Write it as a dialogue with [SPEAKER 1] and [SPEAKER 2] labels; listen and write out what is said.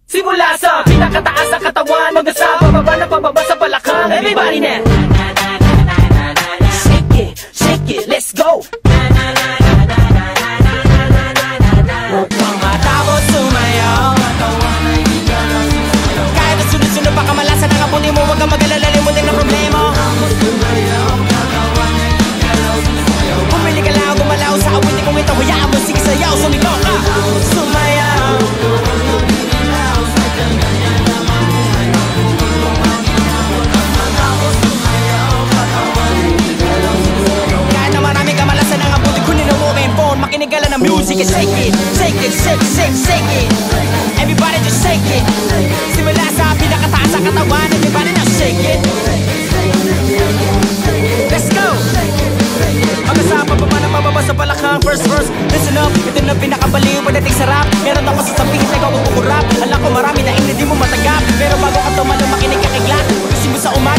[SPEAKER 1] Simula sa pinakataas ng katawan hanggang sa pababa sa balakang. Everybody now, shake it, let's go. Matapos sumayaw, kahit na sunod-sunod pa kamalasan ang apunin mo, huwag kang mag-alala, limutin ang problema. Pumili ka lang, gumalaw sa awitin kong ito, hayaan mo, sige sayaw, sumigaw ka. Sumayaw, kahit na maraming kamalasan ang apunin, kunin ang walking phone, makinig ka lang ng music and shake it, shake it, shake it. Everybody just shake it. Simula sa pinakataas sa katawan, everybody now shake it. Let's go. Hanggang sa pababa sa balakang. First verse, listen up. Ito na pinakabaliw pagdating sa rap. Meron ako sasabihin na ikaw magkukurap. Alam ko marami na hindi mo matagap, pero bago ka tumalo makinig ka kay Glock. Kasi mo sa umaga